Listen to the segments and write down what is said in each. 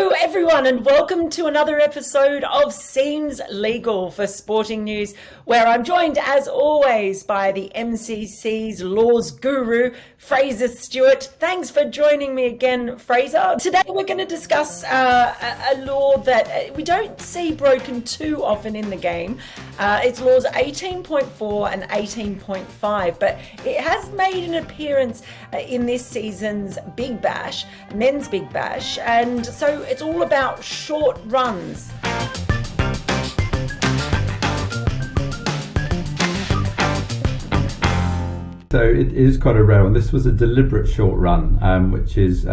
Hello everyone and welcome to another episode of Seems Legal for Sporting News, where I'm joined as always by the MCC's Laws guru, Fraser Stewart. Thanks for joining me again, Fraser. Today we're going to discuss a law that we don't see broken too often in the game. It's laws 18.4 and 18.5, but it has made an appearance in this season's Big Bash, Men's Big Bash, and so it's all about short runs. So it is quite a rare one. This was a deliberate short run, which is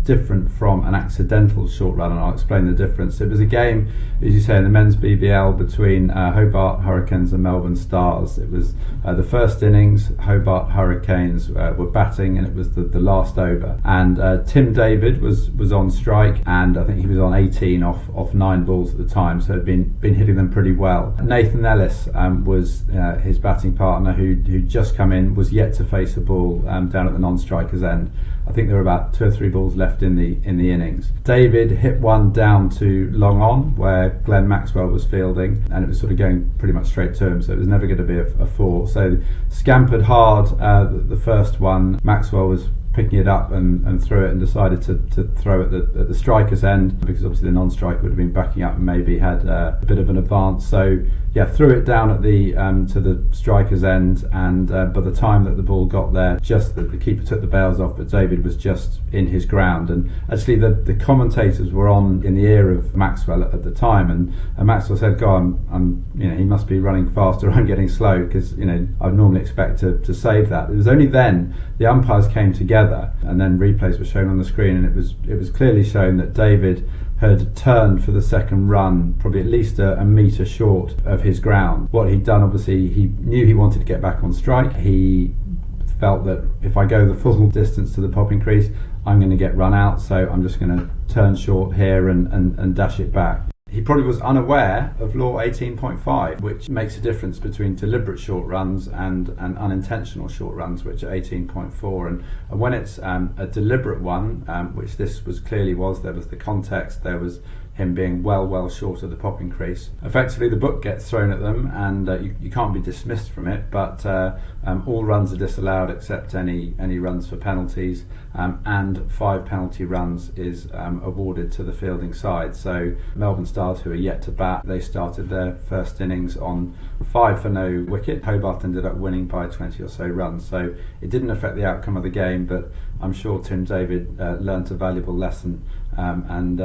different from an accidental short run, and I'll explain the difference. It was a game, as you say, in the men's BBL between Hobart Hurricanes and Melbourne Stars. It was the first innings. Hobart Hurricanes were batting, and it was the last over. And Tim David was on strike, and I think he was on 18 off 9 balls at the time, so had been hitting them pretty well. Nathan Ellis was his batting partner, who'd just come in, was yet to face a ball down at the non-striker's end. I think there were about 2 or 3 balls left in the innings. David hit one down to long on where Glenn Maxwell was fielding, and it was sort of going pretty much straight to him, so it was never going to be a 4. So scampered hard the first one. Maxwell was picking it up and threw it, and decided to throw it at the striker's end, because obviously the non-striker would have been backing up and maybe had a bit of an advance. So yeah, threw it down at the to the striker's end, and by the time that the ball got there, just the keeper took the bails off, but David was just in his ground. And actually the commentators were on in the ear of Maxwell at the time, and Maxwell said, "God, I'm he must be running faster. I'm getting slow, because I'd normally expect to save that." It was only then the umpires came together, and then replays were shown on the screen, and it was clearly shown that David had turned for the second run, probably at least a metre short of his ground. What he'd done, obviously, he knew he wanted to get back on strike. He felt that if I go the full distance to the popping crease, I'm going to get run out, so I'm just going to turn short here and dash it back. He probably was unaware of Law 18.5, which makes a difference between deliberate short runs and unintentional short runs, which are 18.4. And when it's a deliberate one, which this clearly was, there was the context, there was him being well short of the popping crease. Effectively, the book gets thrown at them, and you can't be dismissed from it, but all runs are disallowed except any runs for penalties, and 5 penalty runs is awarded to the fielding side. So Melbourne Stars, who are yet to bat, they started their first innings on 5 for no wicket. Hobart ended up winning by 20 or so runs, so it didn't affect the outcome of the game, but I'm sure Tim David learnt a valuable lesson, and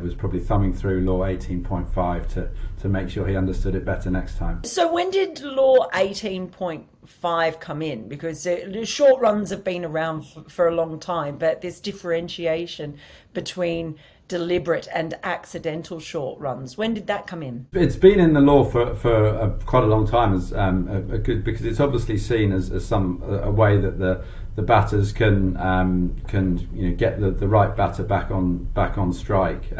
was probably thumbing through Law 18.5 to make sure he understood it better next time. So when did Law 18.5 come in? Because short runs have been around for a long time, but this differentiation between deliberate and accidental short runs, when did that come in? It's been in the law for quite a long time, as because it's obviously seen as a way that the batters can get the right batter back on strike.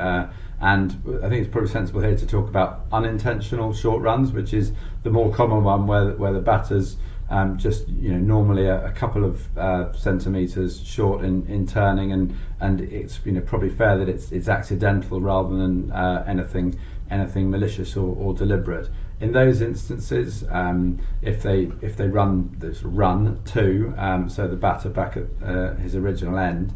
And I think it's probably sensible here to talk about unintentional short runs, which is the more common one, where the batters just normally a couple of centimetres short in turning, and it's probably fair that it's accidental rather than anything malicious or deliberate. In those instances, if they run this run two, so the batter back at his original end,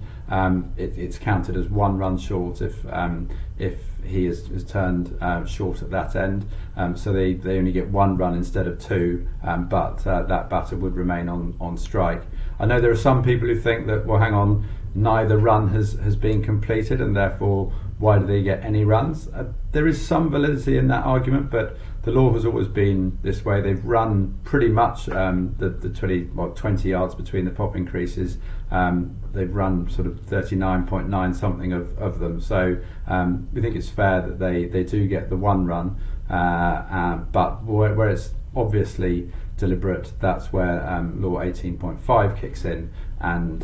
it's counted as 1 run short if he has turned short at that end. So they only get 1 run instead of 2, but that batter would remain on strike. I know there are some people who think that, well, hang on, neither run has been completed, and therefore why do they get any runs? There is some validity in that argument, but the law has always been this way. They've run pretty much the 20 yards between the popping creases. They've run sort of 39.9 something of them. So we think it's fair that they do get the 1 run, but where it's obviously deliberate, that's where Law 18.5 kicks in, and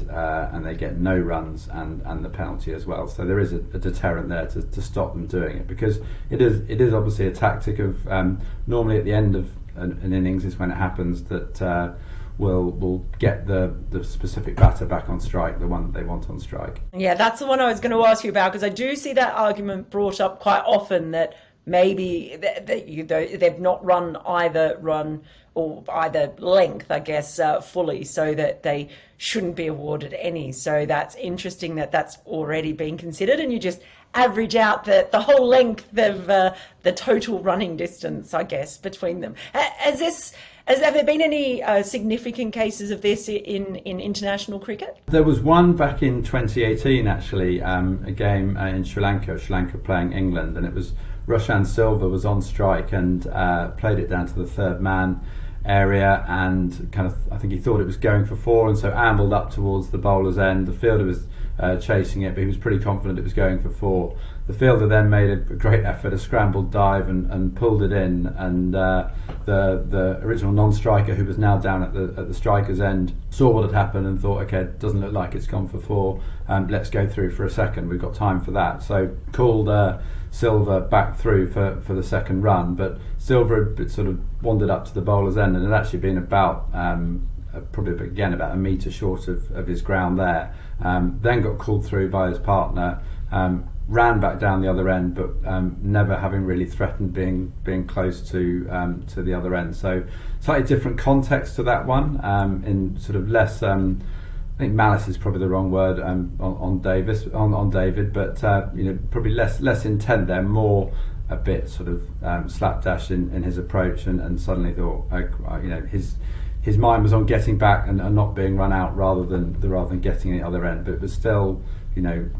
they get no runs and the penalty as well. So there is a deterrent there to stop them doing it, because it is obviously a tactic of normally at the end of an innings is when it happens that will get the specific batter back on strike, the one that they want on strike. Yeah, that's the one I was going to ask you about, because I do see that argument brought up quite often, that maybe they've not run either run or either length, I guess, fully, so that they shouldn't be awarded any. So that's interesting that that's already been considered, and you just average out the whole length of the total running distance, I guess, between them. Have there been any significant cases of this in international cricket? There was one back in 2018, actually, a game in Sri Lanka playing England, and it was Roshan Silva was on strike and played it down to the third man area, and I think he thought it was going for four, and so ambled up towards the bowler's end. The fielder was chasing it, but he was pretty confident it was going for four. The fielder then made a great effort, a scrambled dive, and pulled it in, and the original non-striker, who was now down at the striker's end, saw what had happened and thought, okay, it doesn't look like it's gone for four, let's go through for a second, we've got time for that. So called Silva back through for the second run, but Silva had sort of wandered up to the bowler's end and had actually been about probably again about a metre short of his ground there. Then got called through by his partner, ran back down the other end, but never having really threatened being close to the other end. So slightly different context to that one, in sort of less. I think malice is probably the wrong word on David, but probably less intent there, more a bit sort of slapdash in his approach, and suddenly thought, his mind was on getting back and not being run out rather than getting the other end. But it was still,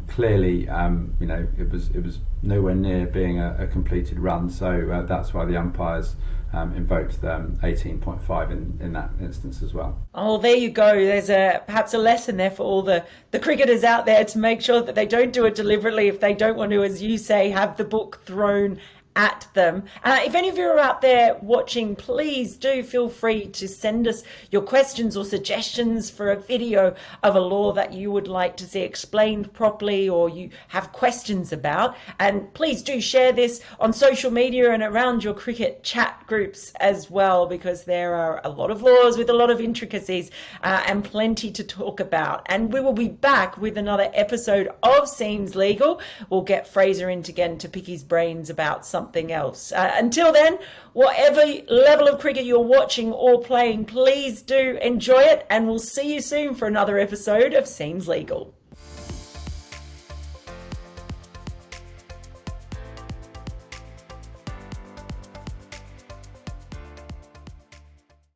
clearly, it was nowhere near being a completed run. So that's why the umpires invoked 18.5 in that instance as well. Oh, there you go. There's perhaps a lesson there for all the cricketers out there, to make sure that they don't do it deliberately if they don't want to, as you say, have the book thrown at them. If any of you are out there watching, please do feel free to send us your questions or suggestions for a video of a law that you would like to see explained properly, or you have questions about. And please do share this on social media and around your cricket chat groups as well, because there are a lot of laws with a lot of intricacies and plenty to talk about. And we will be back with another episode of Seems Legal. We'll get Fraser in again to pick his brains about something else. Until then, whatever level of cricket you're watching or playing, please do enjoy it, and we'll see you soon for another episode of Seems Legal.